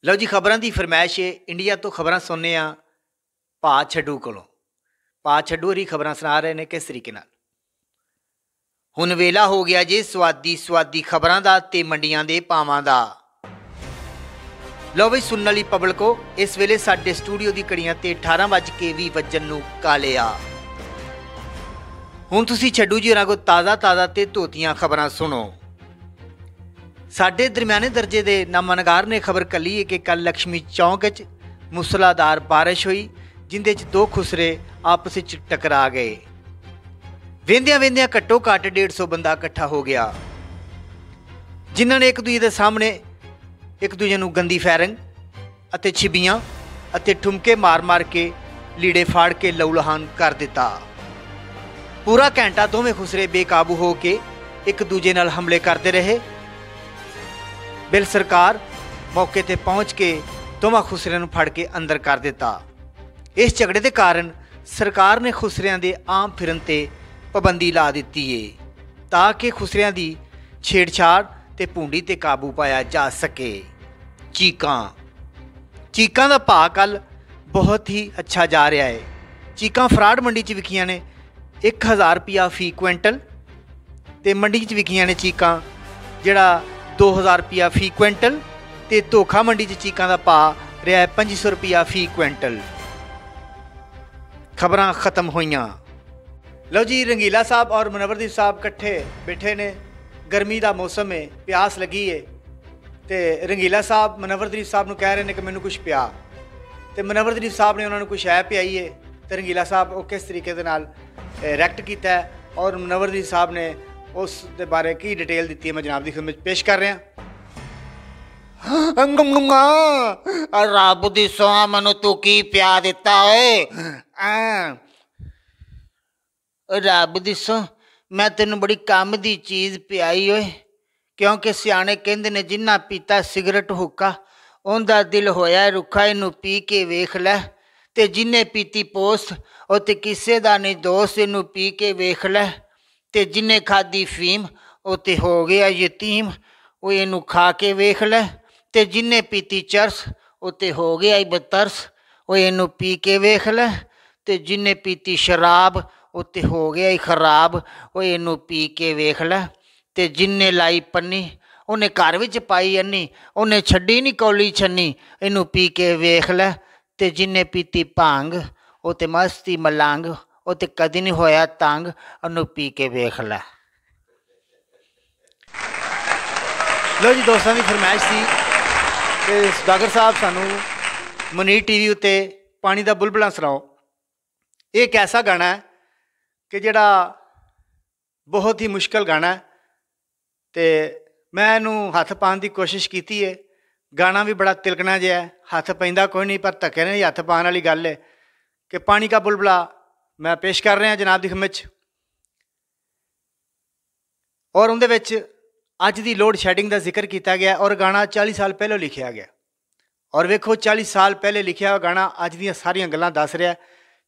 लो जी, खबरों की फरमाइश है। इंडिया तो खबर सुनने आ भा छड्डू कोलों। भा छड्डू होरी खबर सुना रहे हैं किस तरीके नाल। हुण वेला हो गया जे स्वादी स्वादी खबरों का ते मंडियां दे भावां दा। लो बई सुनने वाली पब्लिको, इस वेले साडे स्टूडियो की घड़ियां ते 18:20 नूं काले आ। हुण तुसीं छड्डू जी होरां कोल ताज़ा ताज़ा ते धोतियां खबरां सुनो। साडे दरम्याने दर्जे के नामानगार ने खबर कली है कि कल लक्ष्मी चौक च मूसलाधार बारिश हुई, जिंदे च दो खुसरे आपस में टकरा गए। वेंदियां वेंदियां घट्टो घट्ट 150 बंदा इकट्ठा हो गया, जिन्होंने एक दूजे के सामने एक दूजे नूं गंदी फायरिंग अते छिबियां अते ठुमके मार मार के लीड़े फाड़ के लहूलुहान कर दिता। पूरा घंटा दोवें खुसरे बेकाबू हो के एक दूजे नाल हमले करते रहे। बिल सरकार मौके ते पहुंच के दोवां खुसरियां नूं फड़ के अंदर कर दिता। इस झगड़े के कारण सरकार ने खुसरियां दे आम फिरन ते पाबंदी ला दी है, ताकि खुसरियां दी छेड़छाड़ ते भूंडी ते काबू पाया जा सके। चीकां दा भाव कल बहुत ही अच्छा जा रहा है। चीकां फराड़ मंडी च विकियां ने 1000 रुपया फी क्विंटल, ते मंडी च विकियां ने चीकां जिहड़ा 2000 रुपया फी क्विंटल, ते धोखा मंडी च चीकां दा भाव रहा है 2500 रुपया फी क्विंटल। खबरां खत्म होईयां। लो जी, रंगीला साहब और मनवरदीप साहब कट्ठे बैठे ने। गर्मी का मौसम है, प्यास लगी है, तो रंगीला साहब मनवरदीप साहब नूं कह रहे हैं कि मैनू कुछ पिया, तो मनवरदीप साहब ने उन्होंने कुछ है पियाई है। तो रंगीला साहब वो किस तरीके दे नाल रिएक्ट किया और मनवरदीप साहब ने उस दे बारे की डिटेल दी है, मैं जनाब की खिदमत पेश कर रहा। रब दी सौं मैनू तू की पिया दिता है? रब दी सौं मैं तेन बड़ी कम दी चीज़ पियाई होए, क्योंकि सियाने कहंदे ने जिन्ना पीता सिगरट हुक्का उनका दिल होया रुखा, इनू पी के वेख लै। ते जिन्ने पीती पोस्ट वो ते किसे दा नहीं दोस्त, इनू पी के वेख लै। ते जिन्ने खादी फीम वो ते हो गया यतीम, वो इनू खा के वेख लै। ते जिन्ने पीती चरस वो ते हो गया ही बतरस, वो इनू पी के वेख लै। ते जिन्ने पीती शराब वो ते हो गया ही खराब, वो इनू पी के वेख लै। ते जिन्ने लाई पन्नी उन्हें घर विच पाई अन्नी, उन्हें छड्डी नहीं कौली छन्नी, इनू पी के वेख लै। ते जिन्ने पीती भांग वो ते मस्ती मलांग, वो ते कदी नहीं होया तंग, उन्हें पी के वेख लै। लो जी, दोस्तों की फरमाइश थी कि सुदागर साहब सानू मनीर टीवी उत्ते पानी दा बुलबुला सुनाओ। एक ऐसा गाना है कि जिहड़ा बहुत ही मुश्किल गाना है, तो मैं इनू हथ पाने की कोशिश की है। गाना भी बड़ा तिलकना जिहा है, हथ पैंदा कोई नहीं, पर धक्के ने हथ पाने वाली गल है कि पानी का बुलबुला मैं पेश कर रहा जनाब की खिदमत। और उनदे विच अज दी लोड शेडिंग का जिक्र किया गया और गाना 40 साल पहले लिखा गया। और वेखो 40 साल पहले लिखा हुआ गाना अज दी सारियां गल्लां दस रहा,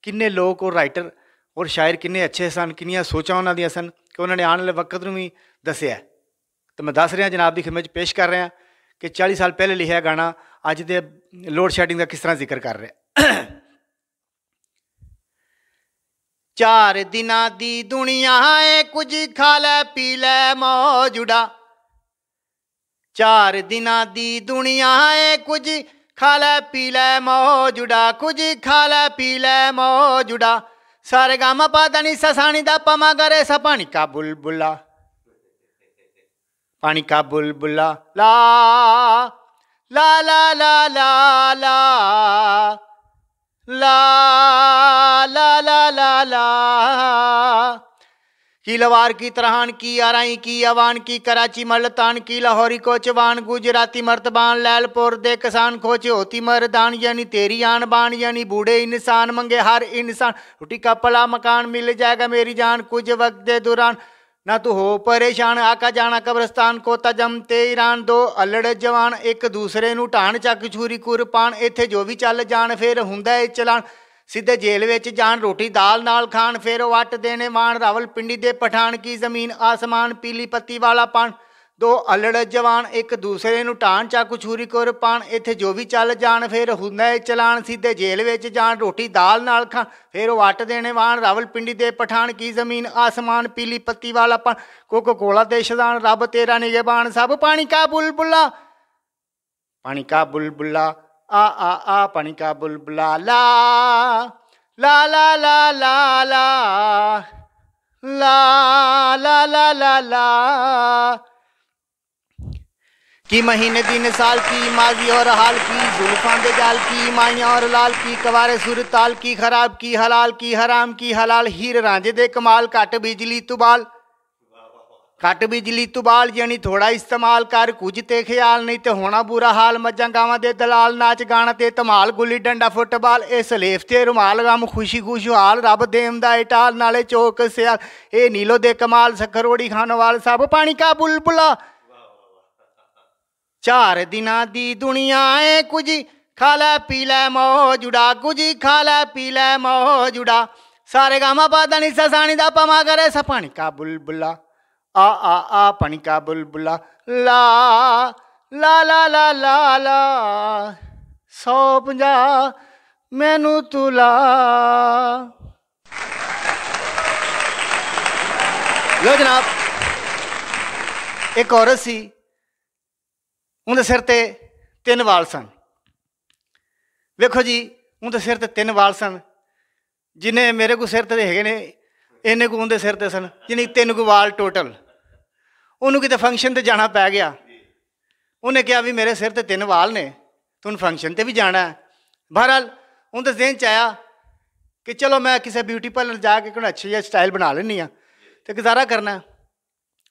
किन्ने लोग और राइटर और शायर किन्ने अच्छे सन, किन्नियां सोचां उन्हां दियां सन कि उन्होंने आने वाले वक्त में भी दसिया। तो मैं दस रहा जनाब की खिदमत पेश कर रहा कि 40 साल पहले लिखा गाना अज दे लोड शेडिंग का किस तरह जिक्र कर रहा। 4 दिनां दी दुनिया है, कुछ खा लै पी लै मौजुड़ा। 4 दिनां दी दुनिया है, कुछ खा लै पी लै मौजुड़ा, कुछ खा लै पी लै मौजुड़ा। सारे गामा पादा नी ससानी दा पमा करे सा पानी का बुलबुला, पानी का बुलबुला ला ला ला ला ला ला ला ला ला ला ला। की लवार की तरहान की आराई की अवान की कराची मलतान की लाहौरी कोचवान गुजराती मर्तबान लैलपुर दे किसान खोच होती मरदान, यानी तेरी आन बान, यानी बूढ़े इंसान मंगे हर इंसान। रोटी का पला मकान मिल जाएगा मेरी जान कुछ वक्त दे दौरान, ना तू हो परेशान आका जाना कब्रस्तान को तजमते ईरान। 2 अल्लड़ जवान एक दूसरे नू ढाण चक छुरी कुरपान, इत्थे जो भी चल जान फिर हुंदा है चलान। सीधे जेल विच जान रोटी दाल नाल खान, फिर वट देने वाण रावलपिंडी दे पठान की जमीन आसमान पीली पत्ती वाला पान। दो अलड़ जवान एक दूसरे नूं टाण चाकू छुरी कुर पाण इत्थे जो भी चल जाण फिर हुंदा है चलान सीधे जेल विच जाण रोटी दाल नाल खाण फिर वो वट देने वाण रावलपिंडी दे पठान की जमीन आसमान पीली पत्ती वाला पान कोको कोला दे शदान रब तेरा निगहबान सब पानी का बुलबुला आ पानी का बुलबुला ला ला ला ला ला ला ला ला ला ला ला की महीने दिन साल की माजी और हाल की जुल्फां दे जाल की माइयां और लाल की कवारे सुर ताल की खराब की हलाल की हराम की हलाल हीर रांझे दे कमाल कट बिजली तू बाल यानी थोड़ा इस्तेमाल कर कुछ ते ख्याल नहीं तो होना बुरा हाल मज्जां गावां दे दलाल नाच गाना ते धमाल गुल्ली डंडा फुटबाल ए सलेफ ते रुमाल गम खुशी खुशहाल रब देम दा टाल नाले चौक सियाल ए नीलो दे कमाल सखरोड़ी खानो वाल सब पानी का बुलबुला 4 दिना दी दुनिया है कुछ खा लै पी लै मौजुड़ा कुछ खा लै पी लै मौजुड़ा सारे गामा पादा नी सा सानी दा पमा करे सा पानी का बुलबुला आ पानी का बुलबुला ला ला ला ला ला ला 150 मैनू तुला। लो जनाब एक औरत सी उनके सिर ते 3 वाल सन। वेखो जी उनके सिर ते 3 वाल सन जिन्हें मेरे को सिर ते है ने इन्ने को उनके सिर ते सन जिन्हें 3 को वाल टोटल। उन्होंने कितने फंक्शन ते जाना पै गया। उन्हें कहा भी मेरे सिर ते 3 वाल ने तुम फंक्शन ते भी जाना है। बहरहाल उनके जहन च आया कि चलो मैं किसी ब्यूटी पार्लर जाके कोई अच्छी जी स्टाइल बना लेनी हाँ तो गुजारा करना।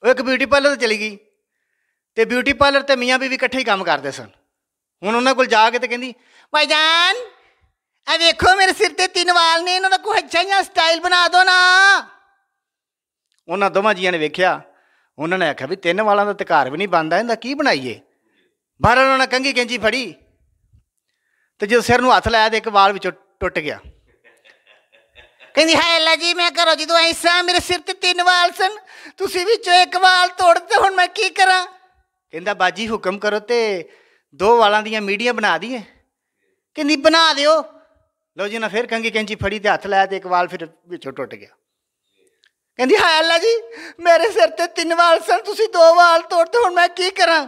वो एक ब्यूटी पार्लर चली गई तो ब्यूटी पार्लर तो मियाँ बीवी इकट्ठे ही काम करते सन। हुण उन्होंने कोल जाके तो कहती भाईजान आ वेखो मेरे सिर ते 3 वाल ने इन्होंने कोई अच्छा ही स्टाइल बना दो ना। उन्होंने दोवां जियां ने वेख्या उन्होंने आख्या भी 3 वालों का तो घर भी नहीं बनता इनका की बनाइए। बाहर उन्होंने कंघी कैंची फड़ी तो जो सिर नूं हथ लाया तो एक वाल विचों टुट गया। कहती है अल्लाह जी मैं घरों जो आई सा मेरे सिर ते 3 वाल सन तुसीं विचों एक वाल तोड़ते हुण मैं की करा। कहंदा बाजी हुक्म करो तो 2 वालों दियां मीडियां बना दिए। कहंदी बना दिओ। लो जी ना फिर कंघी कैंची फड़ी तो हथ लाया तो एक वाल फिर विचों टुट गया। कहंदी हाय अल्लाह जी मेरे सिर ते 3 वाल सन तुसीं 2 वाल तोड़ते हुण मैं की करा।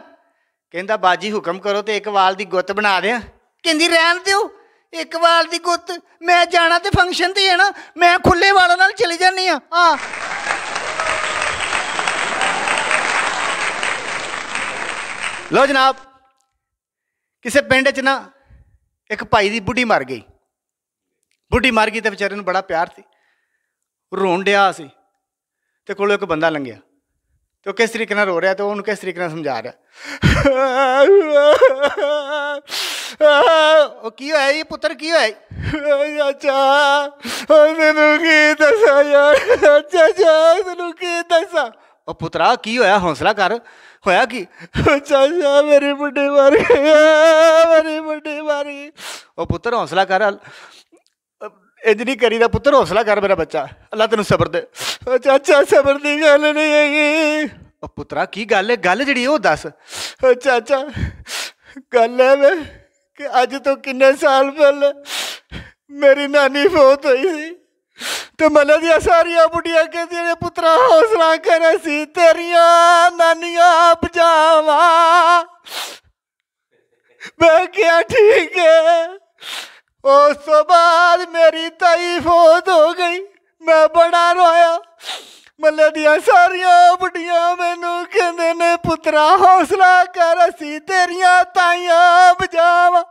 कहंदा बाजी हुक्म करो तो एक वाल दी गुत्त बना दें। कहंदी रहन दिओ एक वाल दी गुत्त मैं जाना तो फंक्शन ते है ना मैं खुले वालों नाल चली जानी हाँ। लो जनाब किसी पिंड च ना एक भाई दी बुढ़ी मर गई। बुढ़ी मर गई तो बेचारे नूं बड़ा प्यार सी रोन डिया सी तो कोलों एक बंदा लंघिया तो किस तरीके नाल रो रहा तो उन्होंने किस तरीके नाल समझा रहा की होया जी पुत्र की होया चाचा मैनूं की दस्सां यार चाचा मैनूं की दस्सां। ओ पुत्रा की होया हौसला कर होया की चाचा मेरी बुढ़ी मर गई मेरी बुढ़ी मर गई। ओ पुत्र हौसला कर इंज नहीं करी दा पुत्र हौसला कर मेरा बच्चा अल्लाह तेन सबर दे। चाचा सबर की गल नहीं हैगी। पुत्रा की गल है गल जी वो दस। चाचा गल है वे कि अज तो किन्ने साल पहले मेरी नानी फौत हुई सी तो मतलब दियां सारिया बुढ़िया कहदियां ने पुत्रा हौसला कर सी तेरिया नानिया बचावा। मैं क्या ठीक है। उस तो बाद मेरी ताई फौत हो गई मैं बड़ा रोया। मतलब दियां सारिया बुढ़िया मैनू कहंदे ने पुत्रा हौसला कर असी तेरिया ताइयां बचावा।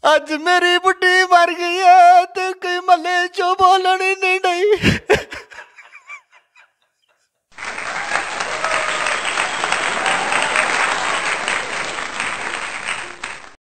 अज मेरी बुढ़ी मर